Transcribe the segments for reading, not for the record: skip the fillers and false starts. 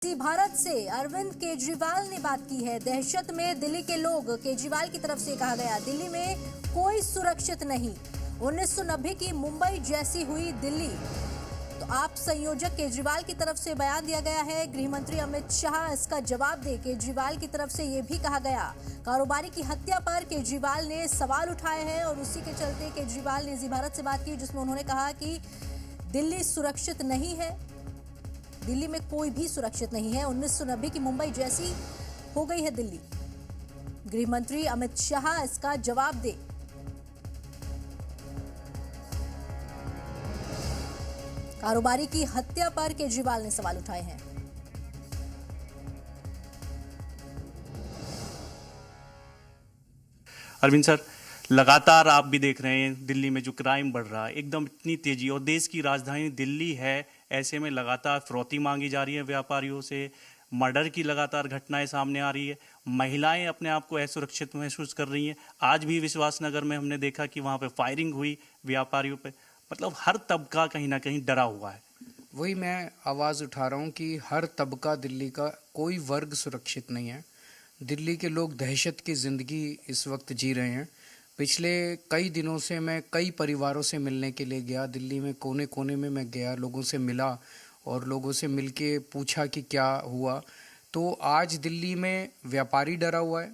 भारत से अरविंद केजरीवाल ने बात की है। दहशत में दिल्ली के लोग, केजरीवाल की तरफ से कहा गया। दिल्ली में कोई सुरक्षित नहीं। 1990 की मुंबई जैसी हुई दिल्ली। तो आप संयोजक केजरीवाल की तरफ से बयान दिया गया है। गृह मंत्री अमित शाह इसका जवाब दे। केजरीवाल की तरफ से यह भी कहा गया, कारोबारी की हत्या पर केजरीवाल ने सवाल उठाए हैं और उसी के चलते केजरीवाल ने जी भारत से बात की, जिसमें उन्होंने कहा कि दिल्ली सुरक्षित नहीं है। दिल्ली में कोई भी सुरक्षित नहीं है। 1990 की मुंबई जैसी हो गई है दिल्ली। गृह मंत्री अमित शाह इसका जवाब दे। कारोबारी की हत्या पर केजरीवाल ने सवाल उठाए हैं। अरविंद सर, लगातार आप भी देख रहे हैं दिल्ली में जो क्राइम बढ़ रहा है, एकदम इतनी तेजी, और देश की राजधानी दिल्ली है, ऐसे में लगातार फिरौती मांगी जा रही है व्यापारियों से। मर्डर की लगातार घटनाएं सामने आ रही है। महिलाएं अपने आप को असुरक्षित महसूस कर रही हैं। आज भी विश्वासनगर में हमने देखा कि वहां पे फायरिंग हुई व्यापारियों पे। मतलब हर तबका कहीं ना कहीं डरा हुआ है। वही मैं आवाज़ उठा रहा हूँ कि हर तबका दिल्ली का, कोई वर्ग सुरक्षित नहीं है। दिल्ली के लोग दहशत की ज़िंदगी इस वक्त जी रहे हैं। पिछले कई दिनों से मैं कई परिवारों से मिलने के लिए गया। दिल्ली में कोने कोने में मैं गया, लोगों से मिला और लोगों से मिलके पूछा कि क्या हुआ। तो आज दिल्ली में व्यापारी डरा हुआ है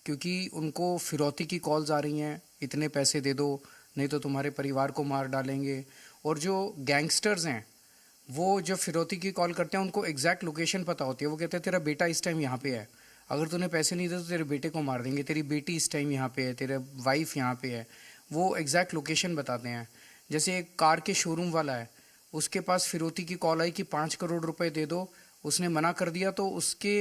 क्योंकि उनको फिरौती की कॉल्स आ रही हैं, इतने पैसे दे दो नहीं तो तुम्हारे परिवार को मार डालेंगे। और जो गैंगस्टर्स हैं वो जो फिरौती की कॉल करते हैं उनको एग्जैक्ट लोकेशन पता होती है। वो कहते हैं तेरा बेटा इस टाइम यहाँ पे है, अगर तूने पैसे नहीं दे तो तेरे बेटे को मार देंगे, तेरी बेटी इस टाइम यहाँ पे है, तेरा वाइफ यहाँ पे है। वो एग्जैक्ट लोकेशन बताते हैं। जैसे एक कार के शोरूम वाला है, उसके पास फिरौती की कॉल आई कि 5 करोड़ रुपए दे दो। उसने मना कर दिया तो उसके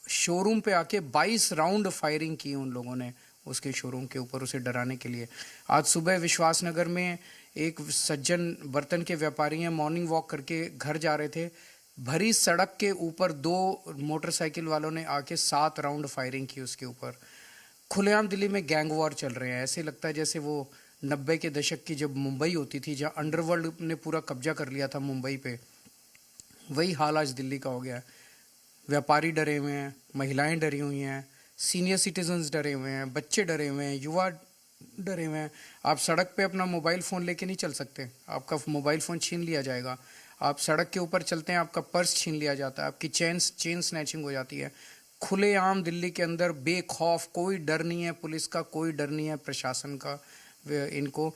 शोरूम पे आके 22 राउंड फायरिंग की उन लोगों ने उसके शोरूम के ऊपर, उसे डराने के लिए। आज सुबह विश्वासनगर में एक सज्जन बर्तन के व्यापारी हैं, मॉर्निंग वॉक करके घर जा रहे थे। भरी सड़क के ऊपर 2 मोटरसाइकिल वालों ने आके 7 राउंड फायरिंग की उसके ऊपर। खुलेआम दिल्ली में गैंग वॉर चल रहे हैं। ऐसे लगता है जैसे वो 90 के दशक की जब मुंबई होती थी, जहाँ अंडरवर्ल्ड ने पूरा कब्जा कर लिया था मुंबई पे। वही हाल आज दिल्ली का हो गया है। व्यापारी डरे हुए हैं, महिलाएं डरी हुई हैं, सीनियर सिटीजन्स डरे हुए हैं, बच्चे डरे हुए हैं, युवा डरे हुए हैं। आप सड़क पे अपना मोबाइल फ़ोन लेके नहीं चल सकते, आपका मोबाइल फ़ोन छीन लिया जाएगा। आप सड़क के ऊपर चलते हैं, आपका पर्स छीन लिया जाता है, आपकी चेन स्नैचिंग हो जाती है। खुलेआम दिल्ली के अंदर बेखौफ, कोई डर नहीं है पुलिस का, कोई डर नहीं है प्रशासन का इनको।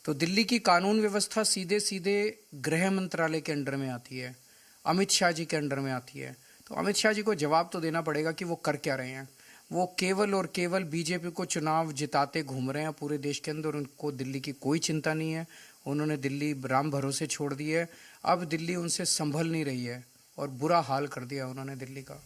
तो दिल्ली की कानून व्यवस्था सीधे सीधे गृह मंत्रालय के अंडर में आती है, अमित शाह जी के अंडर में आती है। तो अमित शाह जी को जवाब तो देना पड़ेगा कि वो कर क्या रहे हैं। वो केवल और केवल बीजेपी को चुनाव जिताते घूम रहे हैं पूरे देश के अंदर। उनको दिल्ली की कोई चिंता नहीं है। उन्होंने दिल्ली राम भरोसे छोड़ दी है। अब दिल्ली उनसे संभल नहीं रही है और बुरा हाल कर दिया उन्होंने दिल्ली का।